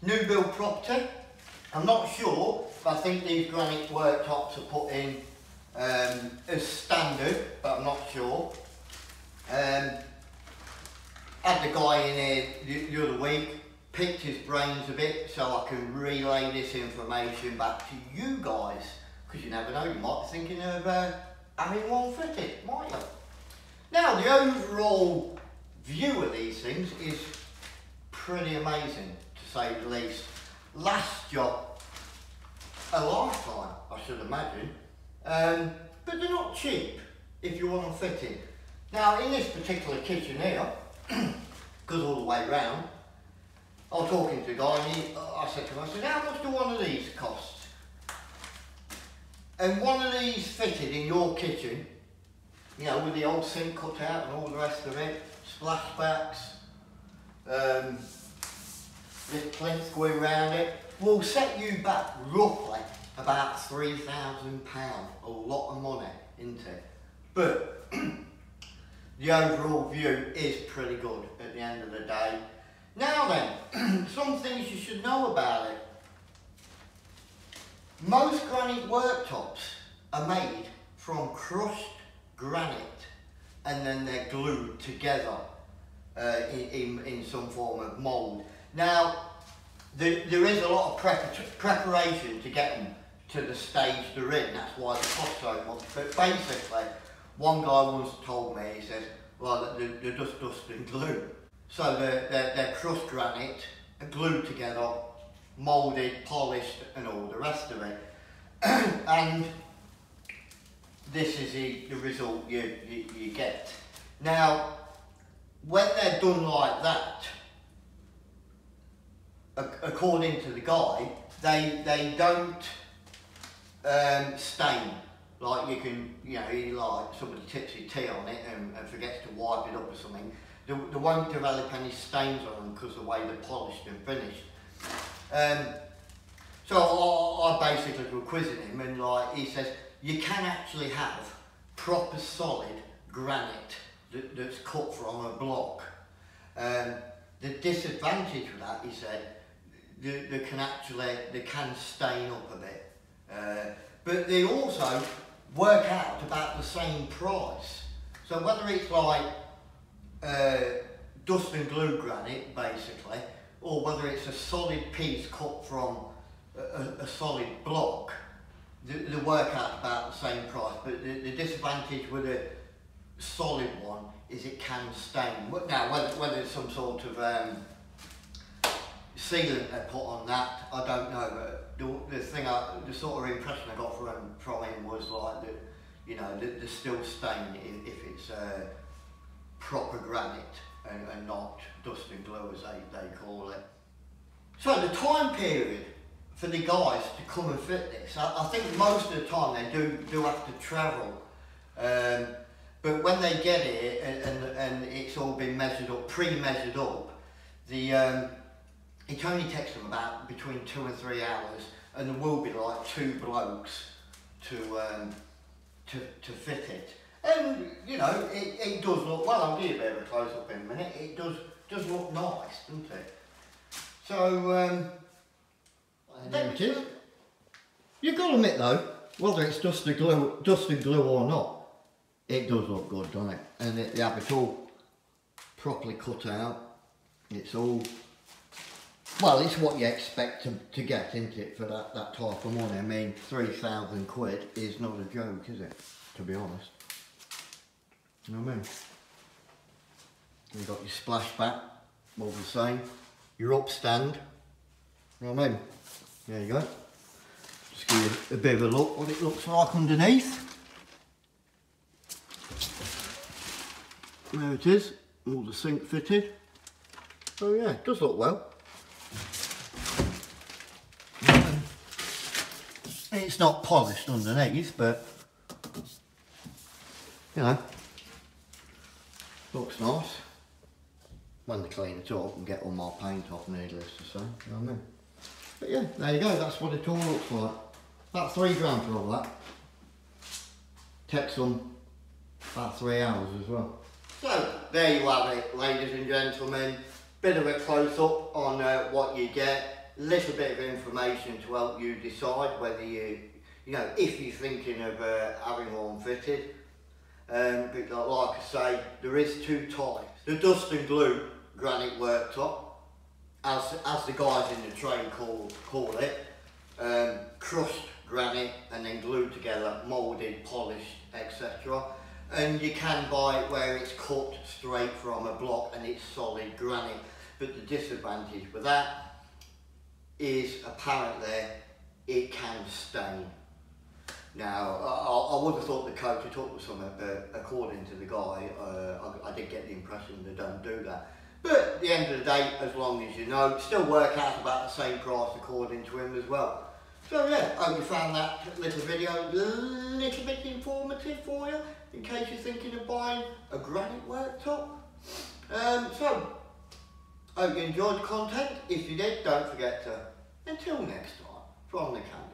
new build property. I'm not sure, but I think these granite worktops are put in as standard, but I'm not sure. Had the guy in here the other week, picked his brains a bit so I can relay this information back to you guys, because you never know, you might be thinking of having one fitted, might you? Now, the overall view of these things is pretty amazing, to say the least. Last job, a lifetime, I should imagine, but they're not cheap if you want them fitted. Now, in this particular kitchen here, goes all the way round, I was talking to a guy and I said to him, I said, how much do one of these cost? And one of these fitted in your kitchen, you know, with the old sink cut out and all the rest of it, splashbacks, this plinth going around it, will set you back roughly about £3,000, a lot of money, isn't it? But the overall view is pretty good at the end of the day. Now then, some things you should know about it. Most granite worktops are made from crushed granite and then they're glued together in some form of mould. Now, there is a lot of preparation to get them to the stage they're in, that's why they cost so much. But basically, one guy once told me, he says, well, they're just dust and glue. So they're crushed granite, glued together, moulded, polished and all the rest of it. And this is the result you get. Now, when they're done like that, according to the guy, they don't stain. Like you can, you know, like somebody tips his tea on it and forgets to wipe it up or something. They won't develop any stains on them because of the way they're polished and finished. So I basically was quizzing him, and like he says, you can actually have proper solid granite that's cut from a block. The disadvantage with that, he said, they can stain up a bit. But they also work out about the same price. So whether it's like dust and glue granite basically, or whether it's a solid piece cut from a solid block, they work out about the same price. But the disadvantage with a solid one is it can stain. Now whether it's some sort of sealant they put on that, I don't know, but the sort of impression I got from him was like that, you know, there's still stain if it's proper granite and not dust and glue as they call it. So the time period for the guys to come and fit this, I think most of the time they do have to travel, but when they get here and it's all been measured up, pre-measured up, it only takes them about between 2 and 3 hours, and there will be like 2 blokes to fit it. And you know, it does look, well, I'll give you a bit of a close up in a minute, it does look nice, doesn't it? So, there it is. You've got to admit though, whether it's dust and glue or not, it does look good, doesn't it? And it's all properly cut out, it's all, well, it's what you expect to get, isn't it, for that type of money. I mean, 3,000 quid is not a joke, is it, to be honest? You know what I mean? You've got your splashback, all the same. Your upstand, you know what I mean? There you go. Just give you a bit of a look what it looks like underneath. There it is, all the sink fitted. So yeah, it does look well. It's not polished underneath, but you know, looks nice. When they clean it up and get all my paint off, needless to say, you know what I mean? But yeah, there you go, that's what it all looks like. About £3 for all that. Takes them about 3 hours as well. So, there you have it, ladies and gentlemen. Bit of a close up on what you get. little bit of information to help you decide whether if you're thinking of having one fitted. But like I say, there is two types. The dust and glue granite worktop, as the guys in the trade call it, crushed granite and then glued together, moulded, polished, etc. And you can buy it where it's cut straight from a block and it's solid granite. But the disadvantage with that is apparently it can stain. Now, I would have thought the coat had took something, but according to the guy, I did get the impression they don't do that. But at the end of the day, as long as you know, it still work out about the same price according to him as well. So yeah, I hope you found that little video a little bit informative for you, in case you're thinking of buying a granite worktop. So, I hope you enjoyed the content. If you did, don't forget to, until next time, from the camera.